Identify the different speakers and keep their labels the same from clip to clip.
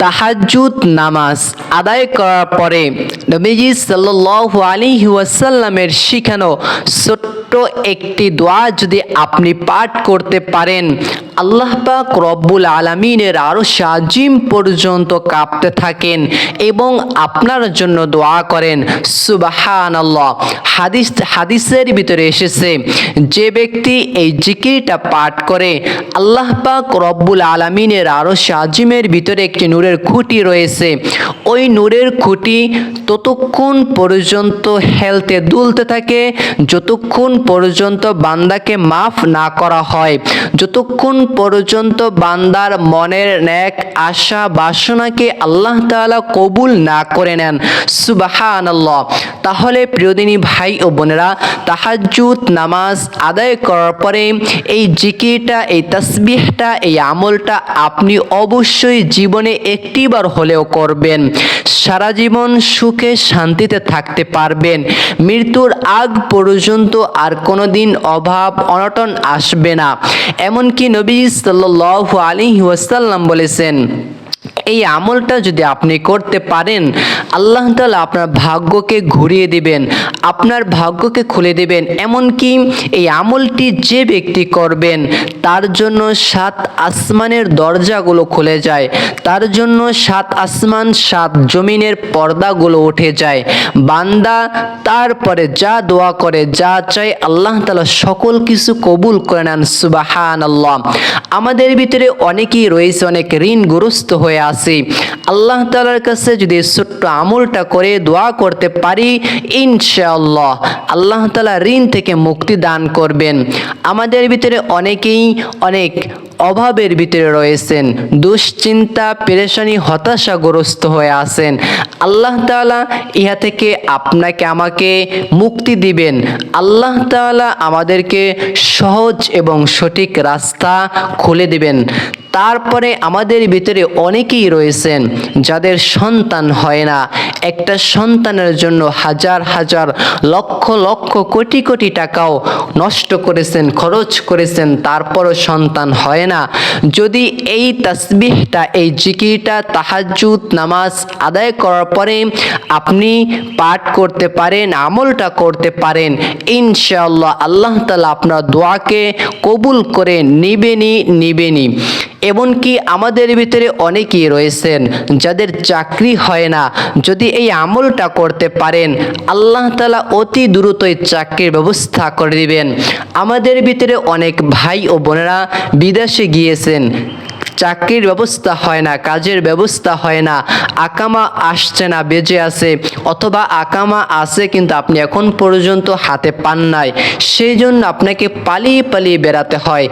Speaker 1: তাহাজ্জুদ নামাজ আদায় করার পরে নবীজি সাল্লাল্লাহু আলাইহি ওয়াসাল্লামের শিখানো ছোট্ট একটি দোয়া যদি আপনি পাঠ করতে পারেন, আল্লাহ পাক রব্বুল আলামিনের আরশ আজিম পর্যন্ত কাঁপতে থাকেন এবং আপনার জন্য দোয়া করেন। সুবহানাল্লাহ। হাদিসের ভিতরে এসেছে, যে ব্যক্তি এই জিকিরটা পাঠ করে, আল্লাহ পাক রব্বুল আলামিনের আরশ আজিমের ভিতরে একটি নূরের খুঁটি রয়েছে, ওই নূরের খুঁটি ততক্ষণ পর্যন্ত হেলতে দুলতে থাকে যতক্ষণ পর্যন্ত বান্দাকে মাফ না করা হয়, যতক্ষণ পর্যন্ত বান্দার মনের নেক আশা বাসনাকে আল্লাহ তাআলা কবুল না করে নেন। সুবহানাল্লাহ। তাহলে প্রিয়দিনী ভাই ও বোনেরা, তাহাজ্জুদ নামাজ আদায় করার পরে এই জিকিরটা, এই তাসবিহটা, এই আমলটা আপনি অবশ্যই জীবনে একটিবার হলেও করবেন। সারা জীবন সুখে শান্তিতে থাকতে পারবেন। মৃত্যুর আগ পর্যন্ত আর কোনোদিন অভাব অনটন আসবে না। এমনকি নবী সাল্লাল্লাহু আলাইহি ওয়াসাল্লাম বলেছেন, এই আমলটা যদি আপনি করতে পারেন, আল্লাহ তাআলা আপনার ভাগ্যকে ঘুরিয়ে দিবেন, আপনার ভাগ্যকে খুলে দিবেন। এমনকি এই আমলটি যে ব্যক্তি করবেন তার জন্য 7 আসমানের দরজাগুলো খুলে যায়, তার জন্য 7 আসমান 7 জমিনের পর্দাগুলো উঠে যায়। বান্দা তারপরে যা দোয়া করে, যা চায়, আল্লাহ তাআলা সকল কিছু কবুল করে নেন। সুবহানাল্লাহ। আমাদের ভিতরে অনেকেই রয়েছে অনেক ঋণগ্রস্ত হয়ে আছে। আল্লাহ তাআলার কাছে যদি ছোট্ট আমলটা করে দোয়া করতে পারি, ইনশাআল্লাহ আল্লাহ তাআলা ঋণ থেকে মুক্তি দান করবেন। আমাদের ভিতরে অনেকেই অনেক অভাবের ভিতরে রয়েছেন, দুশ্চিন্তা, পেরেশানি, হতাশাগ্রস্ত হয়ে আছেন। আল্লাহ তাআলা ইহা থেকে আপনাকে আমাকে মুক্তি দিবেন। আল্লাহ তাআলা আমাদেরকে সহজ এবং সঠিক রাস্তা খুলে দিবেন। তারপরে আমাদের ভিতরে অনেকেই রয়েছেন যাদের সন্তান হয় না। একটা সন্তানের জন্য হাজার হাজার লক্ষ লক্ষ কোটি কোটি টাকাও নষ্ট করেছেন, খরচ করেছেন, তারপরও সন্তান হয় না। যদি এই তাসবিহটা, এই জিকিরটা তাহাজ্জুদ নামাজ আদায় করার পরে আপনি পাঠ করতে পারেন, আমলটা করতে পারেন, ইনশাআল্লাহ আল্লাহ তাআলা আপনার দোয়াকে কবুল করে নিবেনই। এমনকি আমাদের ভিতরে অনেকেই রয়েছেন যাদের চাকরি হয় না। যদি এই আমলটা করতে পারেন, আল্লাহ তাআলা অতি দ্রুতই চাকরির ব্যবস্থা করে দিবেন। আমাদের ভিতরে অনেক ভাই ও বোনেরা বিদেশে গিয়েছেন, চাকরির ব্যবস্থা হয় না, কাজের ব্যবস্থা হয় না, আকামা আসছে না, বেজে আছে, অথবা আকামা আছে কিন্তু আপনি এখন পর্যন্ত হাতে পান নাই, সেই জন্য আপনাকে পালিয়ে পালিয়ে বেড়াতে হয়।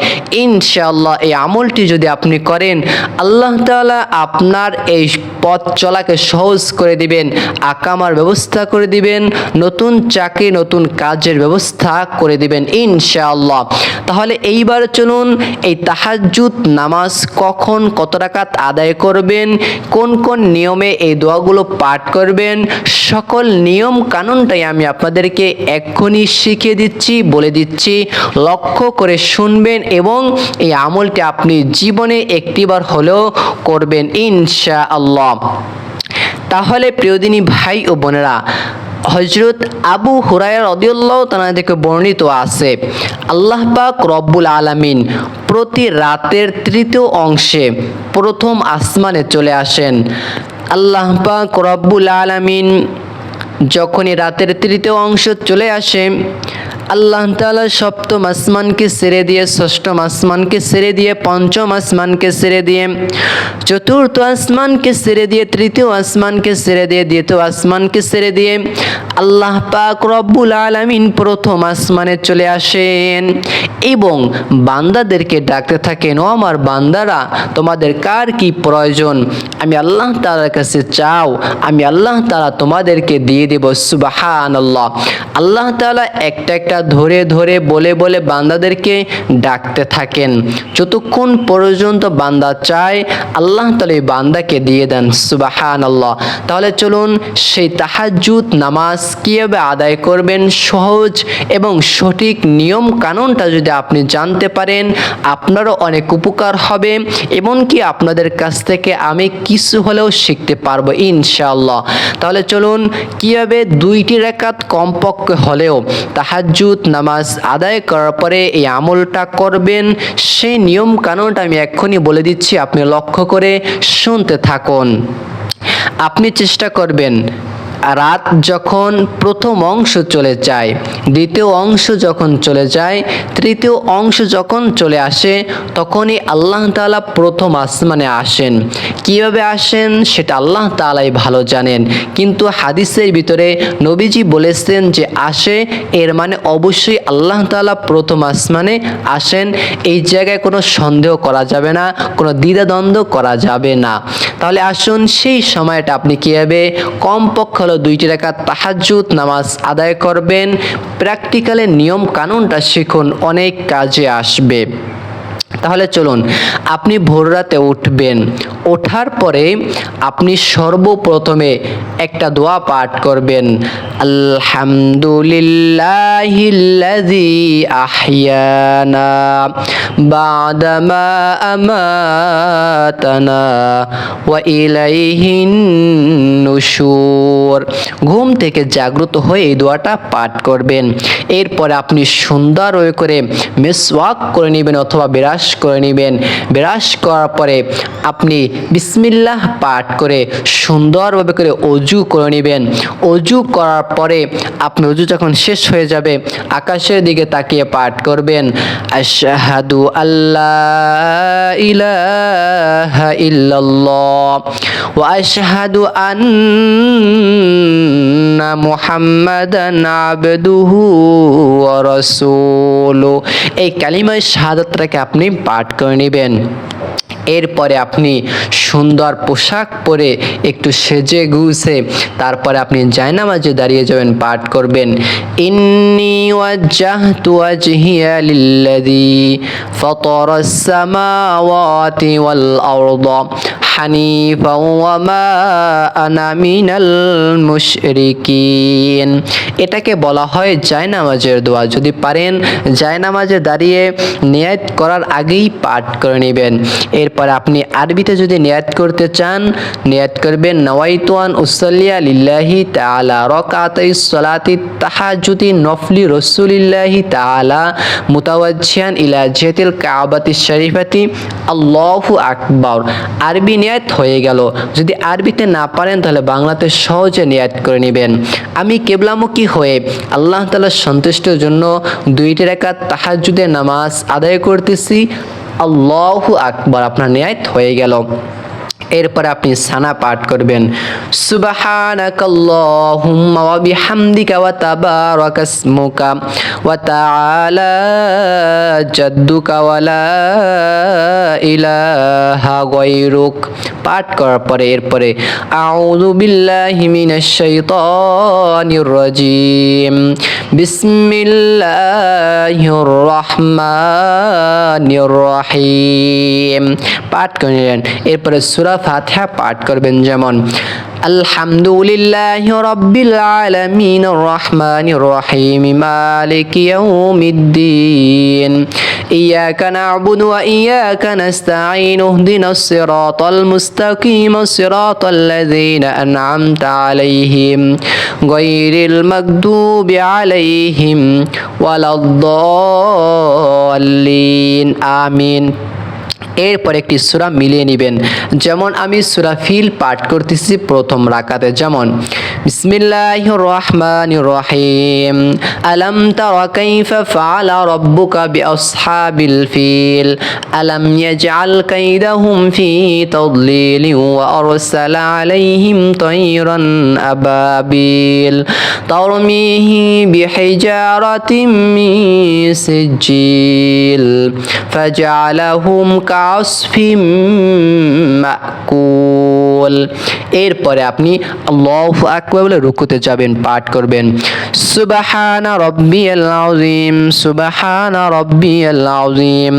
Speaker 1: ইনশাআল্লাহ এই আমলটি যদি আপনি করেন, আল্লাহ তাআলা আপনার এই পথ চলাকে সহজ করে দিবেন, আকামার ব্যবস্থা করে দিবেন, নতুন চাকরি, নতুন কাজের ব্যবস্থা করে দিবেন ইনশাআল্লাহ। তাহলে এইবার চলুন এই তাহাজ্জুদ নামাজ কখন কত রাকাত আদায় করবেন, কোন কোন নিয়মে এই দোয়াগুলো পাঠ করবেন, সকল নিয়ম কানুনটাই আমি আপনাদেরকে এক্ষুনি শিখিয়ে দিচ্ছি, বলে দিচ্ছি। লক্ষ্য করে শুনবেন এবং এই আমলটি আপনি জীবনে একটিবার হলেও করবেন ইনশাআল্লাহ। তাহলে প্রিয়দিনী ভাই ও বোনেরা, হযরত আবু হুরায়রা রাদিয়াল্লাহু তাআলা থেকে বর্ণিত আছে, আল্লাহ পাক রব্বুল আলামিন প্রতি রাতের তৃতীয় অংশে প্রথম আসমানে চলে আসেন। আল্লাহ পাক রব্বুল আলামিন যখনই রাতের তৃতীয় অংশ চলে আসে, আল্লাহ তাআলা সপ্তম আসমানকে ছেড়ে দিয়ে, ষষ্ঠম আসমানকে ছেড়ে দিয়ে, পঞ্চম আসমানকে ছেড়ে দিয়ে, চতুর্থ আসমানকে ছেড়ে দিয়ে, তৃতীয় আসমানকে ছেড়ে দিয়ে, দ্বিতীয় আসমানকে ছেড়ে দিয়ে আল্লাহ পাক রব্বুল আলামিন প্রথম আসমানে চলে আসেন এবং বান্দাদেরকে ডাকতে থাকেন, ও আমার বান্দারা, তোমাদের কার কি প্রয়োজন, আমি আল্লাহ তাআলার কাছে চাও, আমি আল্লাহ তাআলা তোমাদেরকে দিয়ে দেব। সুবহানাল্লাহ। আল্লাহ তাআলা একটা একটা নামটা ধরে ধরে বলে বলে বান্দাদেরকে ডাকতে থাকেন যতক্ষণ পর্যন্ত বান্দা চায় আল্লাহ তাআলা এই বান্দাকে দিয়ে দেন। সুবহানাল্লাহ। তাহলে চলুন সেই তাহাজ্জুদ নামাজ কিভাবে আদায় করবেন সহজ এবং সঠিক নিয়ম কানুনটা যদি আপনি জানতে পারেন আপনারও অনেক উপকার হবে, এমনকি আপনাদের কাছ থেকে আমি কিছু হলেও শিখতে পারবো ইনশাআল্লাহ। তাহলে চলুন কিভাবে 2টি রাকাত কমপক্ষে হলেও তাহাজ্জুদ নামাজ আদায় করার পরে এই আমলটা করবেন সেই নিয়ম কানুনটা আমি এক্ষুনি বলে দিচ্ছি, আপনি লক্ষ্য করে শুনতে থাকুন। আপনি চেষ্টা করবেন রাত যখন প্রথম অংশ চলে যায়, দ্বিতীয় অংশ যখন চলে যায়, তৃতীয় অংশ যখন চলে আসে, তখনই আল্লাহ তাআলা প্রথম আসমানে আসেন। কিভাবে আসেন সেটা আল্লাহ তাআলাই ভালো জানেন, কিন্তু হাদিসের ভিতরে নবীজি বলেছেন যে আসে, এর মানে অবশ্যই আল্লাহ তাআলা প্রথম আসমানে আসেন। এই জায়গায় কোনো সন্দেহ করা যাবে না, কোনো দ্বিধাদ্বন্দ্ব করা যাবে না। তাহলে আসুন সেই সময়টা আপনি কিভাবে কমপক্ষে 2টি রাকাত তাহাজ্জুদ নামাজ আদায় করবেন, প্র্যাকটিক্যালের নিয়ম কানুনটা শিখুন, অনেক কাজে আসবে। তাহলে চলুন, আপনি ভোর রাতে উঠবেন, ওঠার পরে আপনি সর্বপ্রথমে একটা দোয়া পাঠ করবেন, আলহামদুলিল্লাহিল্লাযী আহইয়ানা বা'দামা আমাতানা ওয়া ইলাইহিন নুশুর। ঘুম থেকে জাগ্রত হয়ে এই দোয়াটা পাঠ করবেন। এরপরে আপনি সুন্দর করে মিসওয়াক করে নেবেন অথবা বিরাশ করে নেবেন। বিরাশ করার পরে আপনি বিসমিল্লাহ পাঠ করে সুন্দরভাবে করে অজু করে নেবেন। অজু করার পরে আপনি অজু যখন শেষ হয়ে যাবে আকাশের দিকে তাকিয়ে পাঠ করবেন, আশহাদু আল্লা ইলাহা ইল্লাল্লাহ ওয়া আশহাদু আন্না মুহাম্মাদান আবদুহু ওয়া রাসূলুহু। এই কালিমা শাহাদাতটাকে আপনি পাঠ করে নেবেন। এরপরে আপনি সুন্দর পোশাক পরে একটু সেজে গুছে তারপরে আপনি জায়নামাজে দাঁড়িয়ে যাবেন, পাঠ করবেন, ইন্নী ওয়াজ্জাহতু ওয়াজহিয়া লিল্লাযী ফাতারাস সামাওয়াতি ওয়াল আরদা হানিফাও ওয়া মা আনা মিনাল মুশরিকিন। এটাকে বলা হয় জায়নামাজের দোয়া। যদি পারেন জায়নামাজে দাঁড়িয়ে নিয়াত করার আগেই পাঠ করে নেবেন। এরপর আপনি আরবিতে যদি নিয়াত করতে চান নিয়াত করবেন, নাওয়াইতু আন উসাল্লিয়া লিল্লাহি তাআলা রাকাতাইস সালাতি তাহাজ্জুদি নফলি রাসূলিল্লাহি তাআলা মুতাওয়াজ্জিহান ইলা জিহাতিল কাবাতিশ শরীফাতি আল্লাহু আকবার। আরবি নিয়াত হয়ে গেল। যদি আরবিতে না পারেন তাহলে বাংলাতে সহজে নিয়াত করে নেবেন। আমি কিবলামুখী হয়ে আল্লাহ তাআলার সন্তুষ্টির জন্য 2টি রাকাত তাহাজ্জুদের নামাজ আদায় করতেছি, আল্লাহু আকবার। আপনার নিয়াত হয়ে গেল। এরপরে আপনি সানা পাঠ করবেন, সুবহানাকাল্লাহুম্মা ওয়া বিহামদিকা ওয়া তাবারাকা ইসমুকা ওয়া তাআলা জাদ্দুকা ওয়া লা ইলাহা গায়রুক। পাঠ করার পরে এরপরে আউযু বিল্লাহি মিনাশ শাইতানির রাজিম, বিসমিল্লাহির রহমানির রহিম পাঠ করলেন। এরপরে সূরা ফাতিহা পাঠ করবেন, যেমন আলহামদুলিল্লাহি রাব্বিল আলামিন আর রহমানির রহিম মালিকি ইয়াউমিদ্দিন ইয়াকা না'বুদু ওয়া ইয়াকা নাস্তাঈন ইহদিনাস সিরাতাল মুস্তাকিম সিরাতাল লাযীনা আন'আমতা আলাইহিম গায়রিল মাগদুবি আলাইহিম ওয়ালাদ-দাল্লিন আমিন। এরপর একটি সূরা মিলিয়ে নেবেন, যেমন আমি সূরা ফিল পাঠ করতেছি প্রথম রাকাতে, যেমন বিসমিল্লাহির রহমানির রহিম আলাম তারা কাইফা ফাআলা রাব্বুকা বিআসহাবিল ফিল আলাম ইয়াজআল কাইদাহুম ফি তাদলিল ওয়া আরসালা আলাইহিম তায়রান আবাবিল তারমিহি বিহিজারাতিন মিন সিজিল ফাজআলাহুম কাসফিম মাকুল। এরপরে আপনি আল্লাহু আকবার বলে রুকুতে যাবেন, পাঠ করবেন সুবহানা রাব্বিয়াল আযীম, সুবহানা রাব্বিয়াল আযীম,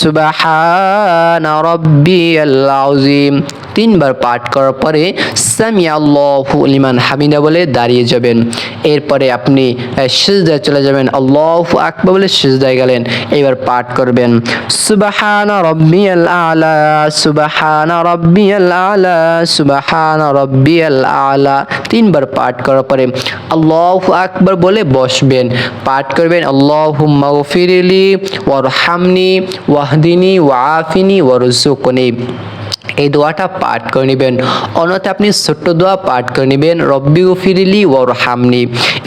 Speaker 1: সুবহানা রাব্বিয়াল আযীম। তিনবার পাঠ করার পরে সামি আল্লাহু লিমান হামিদা বলে দাঁড়িয়ে যাবেন। এরপরে আপনি সিজদায় চলে যাবেন, আল্লাহু আকবার বলে সিজদায় গেলেন। এবার পাঠ করবেন সুবহানা রাব্বিয়াল আলা, সুবহানা রাব্বিয়াল আলা, সুবহানা রাব্বিয়াল আলা। তিনবার পাঠ করার পরে আল্লাহু আকবার বলে বসবেন, পাঠ করবেন আল্লাহুম্মা গফিরলি ওয়ারহামনি ওয়াহদিনি ওয়াআফিনি ওয়ারযুকনি। এই দোয়াটা পাঠ করে নেবেন। অন্যথায় আপনি ছোট্ট দোয়া পাঠ করে নেবেন, রব্বি গফিরলি ওয়ারহামনি।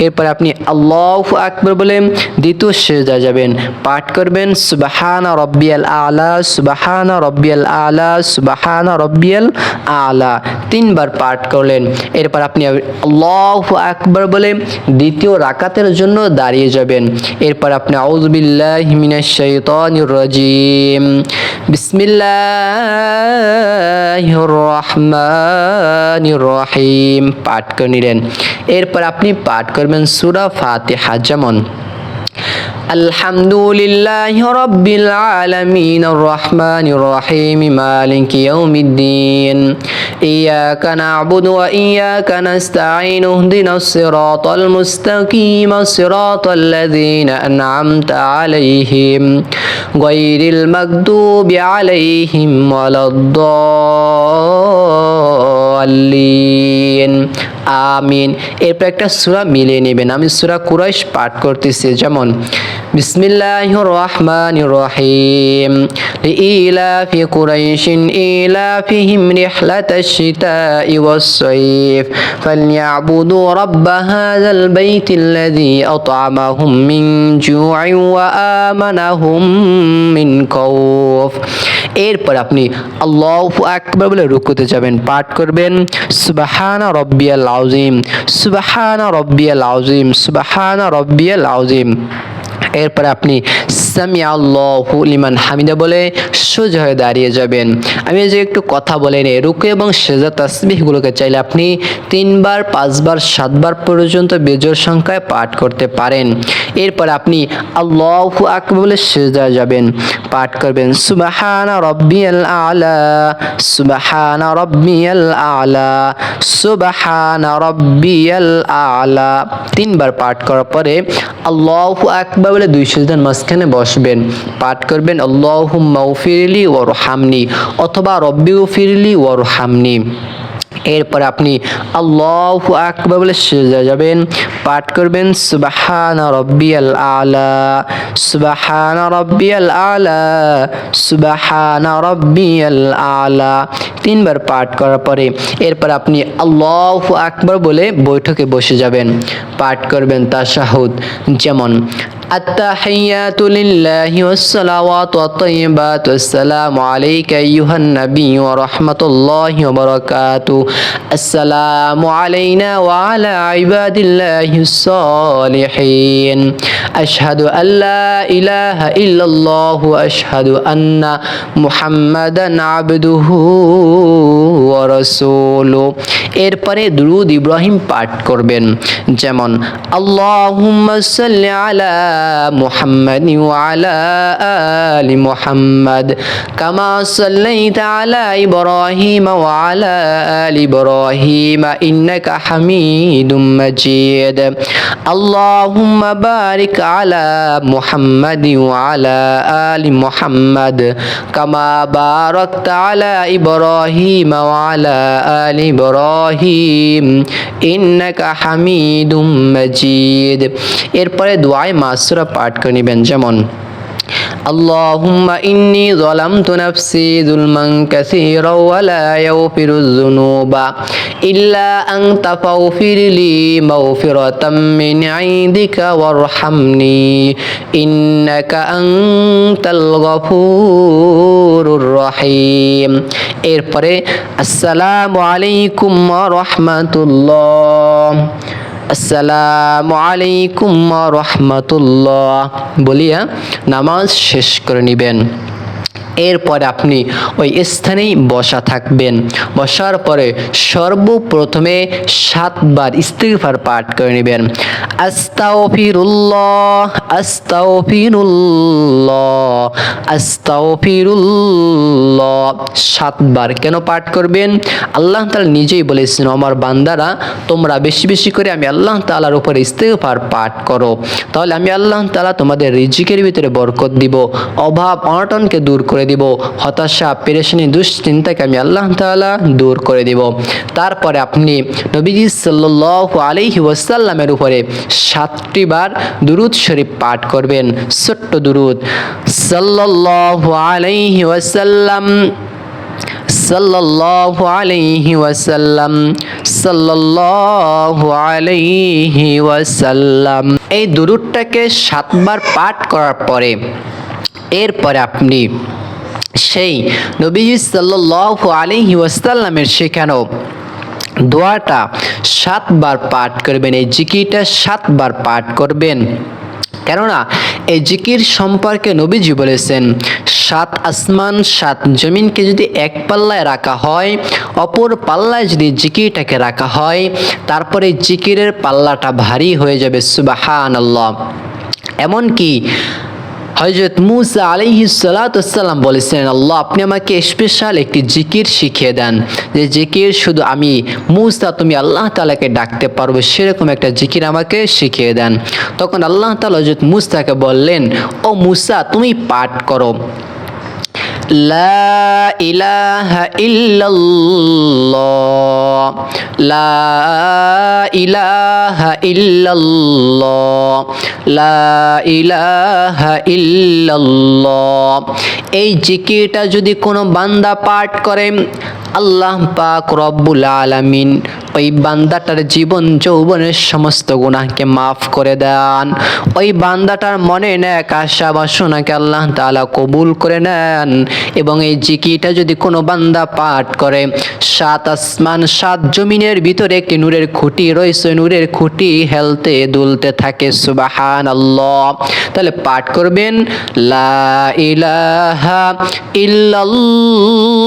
Speaker 1: এরপর আপনি আল্লাহু আকবার বলে দ্বিতীয় সিজদায় যাবেন, পাঠ করবেন সুবহানা রাব্বিয়াল আলা, সুবহানা রাব্বিয়াল আলা, সুবহানা রাব্বিয়াল আলা। তিনবার পাঠ করলেন। এরপর আপনি আল্লাহু আকবার বলে দ্বিতীয় রাকাতের জন্য দাঁড়িয়ে যাবেন। এরপর আপনি আউযু বিল্লাহি মিনাশ শাইতানির রাজিম, বিসমিল্লাহির রহমানির রহিম পাঠ করে নিলেন। এরপর আপনি পাঠ করবেন সূরা ফাতিহা, যেমন আলহামদুলিল্লাহি রাব্বিল আলামিন আর রহমানির রহিম মালিকি ইয়াউমিদ্দিন ইয়াকা না'বুদু ওয়া ইয়াকা নাস্তাঈন ইহদিনাস সিরাতাল মুস্তাকিম সিরাতাল লাযীনা আন'আমতা আলাইহিম গায়রিল মাগদুবি আলাইহিম ওয়ালাদ-দাল্লিন আমিন। এরপর একটা সূরা মিলিয়ে নেবেন। আমি সূরা কুরাইশ পাঠ করতেছি, যেমন বিসমিল্লাহির রহমানির রহিম লিইলাফি কুরাইশিন ইলাফিহিম রিহলাতাশ শিতাই ওয়াস সাইফ ফালইয়াবুদু রাব্ব হাযাল বাইতিল্লাযী আত'আমাহুম মিন জু'ইন ওয়া আমানাহুম মিন খাউফ। এরপর আপনি আল্লাহু আকবার বলে রুকুতে যাবেন, পাঠ করবেন সুবহানা রাব্বিয়াল আযীম, সুবহানা রাব্বিয়াল আযীম, সুবহানা রাব্বিয়াল আযীম। এরপর আপনি সামি আল্লাহু লিমান হামিদা বলে সোজা হয়ে দাঁড়িয়ে যাবেন। আমি যে একটু কথা বলে নিই, রুকু এবং সেজদা তাসবিহগুলোকে চাইলে আপনি 3 বার 5 বার 7 বার পর্যন্ত বেজোড় সংখ্যায় পাঠ করতে পারেন। এরপর আপনি আল্লাহু আকবার বলে সেজদায় যাবেন, পাঠ করবেন সুবহানা রাব্বিয়াল আলা, সুবহানা রাব্বিয়াল আলা, সুবহানা রাব্বিয়াল আলা। 3 বার পাঠ করার পরে আল্লাহু আকবার বলে 2 সিজদার মাঝখানে বসবেন, পাঠ করবেন আল্লাহুম্মা গফিরলি ওয়ারহামনি অথবা রব্বি গফিরলি ওয়ারহামনি। এরপর আপনি আল্লাহু আকবার বলে সিজদায় যাবেন, পাঠ করবেন সুবহানা রাব্বিয়াল আলা, সুবহানা রাব্বিয়াল আলা, সুবহানা রাব্বিয়াল আলা। 3 বার পাঠ করার পরে এরপর আপনি আল্লাহু আকবার বলে বৈঠকে বসে যাবেন, পাঠ করবেন তাশাহুদ, যেমন আত্তাহিয়াতু লিল্লাহি ওয়াস সালাওয়াতু ওয়াত তাইয়্যিবাতু আসসালামু আলাইকা আইয়ুহান নাবী ওয়া রাহমাতুল্লাহি ওয়া বারাকাতুহু আসসালামু আলাইনা ওয়া আলা ইবাদিল্লাহিস সালিহিন আশহাদু আল্লা ইলাহা ইল্লাল্লাহু ওয়া আশহাদু আন্না মুহাম্মাদান আবদুহু ওয়া রাসূলুহু। এরপরে দুরূদ ইব্রাহিম পাঠ করবেন, যেমন আল্লাহুম্মা সাল্লি আলা মুহাম্মাদ ওয়া আলা আলি মুহাম্মাদ কামা সাল্লাইতা আলা ইব্রাহিম ওয়া আলা আলি ইব্রাহিম ইন্নাকা হামিদুম মাজিদ আল্লাহুম্মা বারিক আলা মুহাম্মাদ ওয়া আলা আলি মুহাম্মাদ কামা বারাকতা আলা ইব্রাহিম ওয়া আলা আলি ইব্রাহিম ইন্নাকা হামিদুম মাজিদ। এরপরে দোয়ায়ে মাসুরা পাঠ করে নেবেন, যেমন আল্লাহুম্মা ইন্নী যালামতু নাফসি যুলমান কাসীরা ওয়া লা ইয়াগফিরুয যুনুবা ইল্লা আনতা ফাগফিরলি মাগফিরাতাম মিন ইনদিকা ওয়ারহামনি ইন্নাকা আনতাল গফুরুর রহিম। এরপরে আসসালামু আলাইকুম ওয়া রাহমাতুল্লাহ, আসসালামু আলাইকুম ওয়া রাহমাতুল্লাহ বলিয়া নামাজ শেষ করে নেবেন। এরপরে আপনি ওই স্থানেই বসা থাকবেন। বসার পরে সর্বপ্রথমে 7 বার ইস্তিগফার পাঠ করে নেবেন। আস্তাগফিরুল্লাহ আস্তাগফিরুল্লাহ আস্তাগফিরুল্লাহ 7 বার কেন পাঠ করবেন? আল্লাহ তাআলা নিজেই বলেছেন, আমার বান্দারা তোমরা বেশি বেশি করে আমি আল্লাহ তাআলার উপরে ইস্তিগফার পাঠ করো, তাহলে আমি আল্লাহ তাআলা তোমাদের রিজিকের ভিতরে বরকত দিব, অভাব অনটনকে দূর করে দিব, হতাশা পেরেশানি দুশ্চিন্তাকে আমি আল্লাহ তাআলা দূর করে দিব। তারপরে আপনি নবীজি সাল্লাল্লাহু আলাইহি ওয়াসাল্লামের উপরে 7টি বার দুরূদ শরীফ পাঠ করবেন, ছোট্ট দুরূদ। সাল্লাল্লাহু আলাইহি ওয়াসাল্লাম সাল্লাল্লাহু আলাইহি ওয়াসাল্লাম সাল্লাল্লাহু আলাইহি ওয়াসাল্লাম। এই দুরূদটাকে 7 বার পাঠ করার পরে এরপরে আপনি সেই নবীজি সাল্লাল্লাহু আলাইহি ওয়াসাল্লামের শেখানো দোয়াটা 7 বার পাঠ করবেন। এই জিকিরটা 7 বার পাঠ করবেন, কেননা এই জিকির সম্পর্কে নবীজি বলেছেন, 7 আসমান 7 জমিনকে যদি এক পাল্লায় রাখা হয়, অপর পাল্লায় যদি জিকিরটাকে রাখা হয়, তারপরে জিকিরের পাল্লাটা ভারী হয়ে যাবে। সুবহানাল্লাহ। এমনকি হযরত মুসা আলাইহিস সালাতু ওয়াসসালাম বলেছেন, আল্লাহ আপনি আমাকে স্পেশাল একটি জিকির শিখিয়ে দেন, যে জিকির শুধু আমি মুসা তুমি আল্লাহ তাআলাকে ডাকতে পারবো, সেরকম একটা জিকির আমাকে শিখিয়ে দেন। তখন আল্লাহ তাআলা হযরত মুসাকে বললেন, ও মুসা তুমি পাঠ করো, লা ইলাহা ইল্লাল্লাহ লা ইলাহা ইল্লাল্লাহ লা ইলাহা ইল্লাল্লাহ। এই জিকিরটা যদি কোনো বান্দা পাঠ করে, আল্লাহ পাক রব্বুল আলামিন ওই বান্দাটার জীবন যৌবনের সমস্ত গুনাহকে মাফ করে দেন। ওই বান্দাটার মনে নেক আশা বাসনাকে আল্লাহ তাআলা কবুল করে নেন। এবং এই জিকিরটা যদি কোনো বান্দা পাঠ করে, 7 আসমান 7 জমিনের ভিতরে একটি নূরের খুঁটি রয়েছে, নূরের খুঁটি হেলতে দুলতে থাকে। সুবহানাল্লাহ। তাহলে পাঠ করবেন, লা ইলাহা ইল্লাল্লাহ।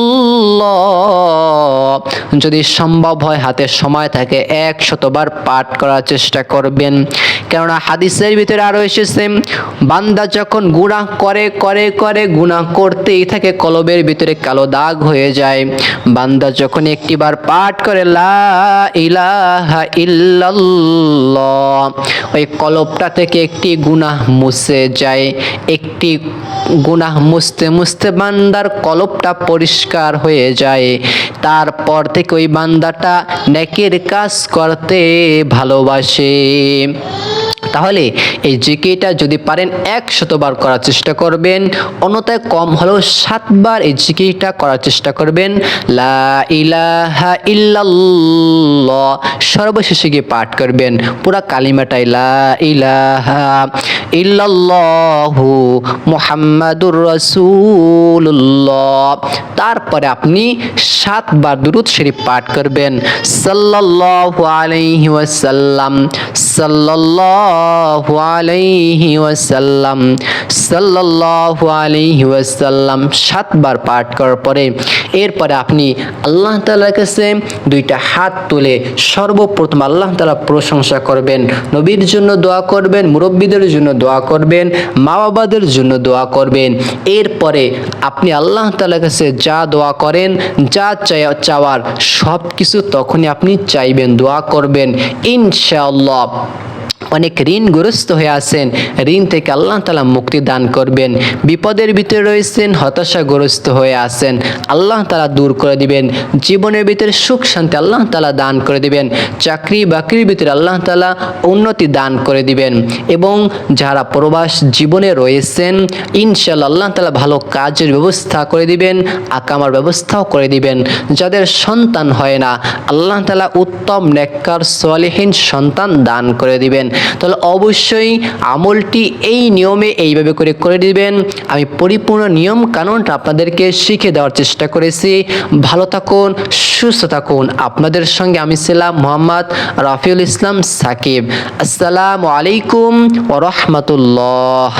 Speaker 1: যদি সম্ভব হয়, হাতে সময় থাকে, 100 বার পাঠ করার চেষ্টা করবেন। কেননা হাদিসের ভিতরে আরো এসেছে, বান্দা যখন গুনাহ করে করে করে গুনাহ করতেই থাকে, কলবের ভিতরে কালো দাগ হয়ে যায়। বান্দা যখন একটি বার পাঠ করে লা ইলাহা ইল্লাল্লাহ, ওই কলবটা থেকে একটি গুনাহ মুছে যায়। একটি গুনাহ মুছতে মুছতে বান্দার কলবটা পরিষ্কার হয়ে যায়। তারপর থেকে ওই বান্দাটা নেকির কাজ করতে ভালোবাসে। তাহলে এই জিকিরটা যদি পারেন 100 বার করার চেষ্টা করবেন, অন্যথায় কম হলেও 7 বার এই জিকিরটা করার চেষ্টা করবেন। লা ইলাহা ইল্লাল্লাহ সর্বশেষে গিয়ে পাঠ করবেন পুরা কালিমাটাই, লা ইলাহা ইল্লাল্লাহু মুহাম্মাদুর রাসূলুল্লাহ। তারপরে আপনি 7 বার দুরূদ শরীফ পাঠ করবেন, সাল্লাল্লাহু আলাইহি ওয়াসাল্লাম সাল্লাল্লাহু আলাইহি ওয়াসাল্লাম সাল্লাল্লাহু আলাইহি ওয়াসাল্লাম 7 বার পাঠ করার পরে এরপরে আপনি আল্লাহ তাআলার কাছে 2টা হাত তুলে সর্বপ্রথম আল্লাহ তাআলা প্রশংসা করবেন, নবীর জন্য দোয়া করবেন, মুরব্বীদের জন্য দোয়া করবেন, মা বাবাদের জন্য দোয়া করবেন। এরপরে আপনি আল্লাহ তাআলার কাছে যা দোয়া করেন, যা চাওয়ার সব কিছু তখনই আপনি চাইবেন, দোয়া করবেন। ইনশাআল্লাহ অনেক ঋণগ্রস্ত হয়ে আছেন, ঋণ থেকে আল্লাহ তাআলা মুক্তি দান করবেন। বিপদের ভিতরে রয়েছেন, হতাশাগ্রস্ত হয়ে আছেন, আল্লাহ তাআলা দূর করে দিবেন। জীবনের ভিতরে সুখ শান্তি আল্লাহ তাআলা দান করে দিবেন। চাকরি বাকরির ভিতরে আল্লাহ তাআলা উন্নতি দান করে দিবেন। এবং যারা প্রবাস জীবনে রয়েছেন, ইনশাআল্লাহ আল্লাহ তাআলা ভালো কাজের ব্যবস্থা করে দিবেন, আকামার ব্যবস্থাও করে দিবেন। যাদের সন্তান হয় না, আল্লাহ তাআলা উত্তম নেককার সলিহিন সন্তান দান করে দিবেন। তাহলে অবশ্যই আমলটি এই নিয়মে এইভাবে করে দিবেন। আমি পরিপূর্ণ নিয়ম কানুনটা আপনাদেরকে শিখে দেওয়ার চেষ্টা করেছি। ভালো থাকুন, সুস্থ থাকুন। আপনাদের সঙ্গে আমি ছিলাম মোহাম্মদ রাফিউল ইসলাম সাকিব। আসসালামু আলাইকুম ওয়া রাহমাতুল্লাহ।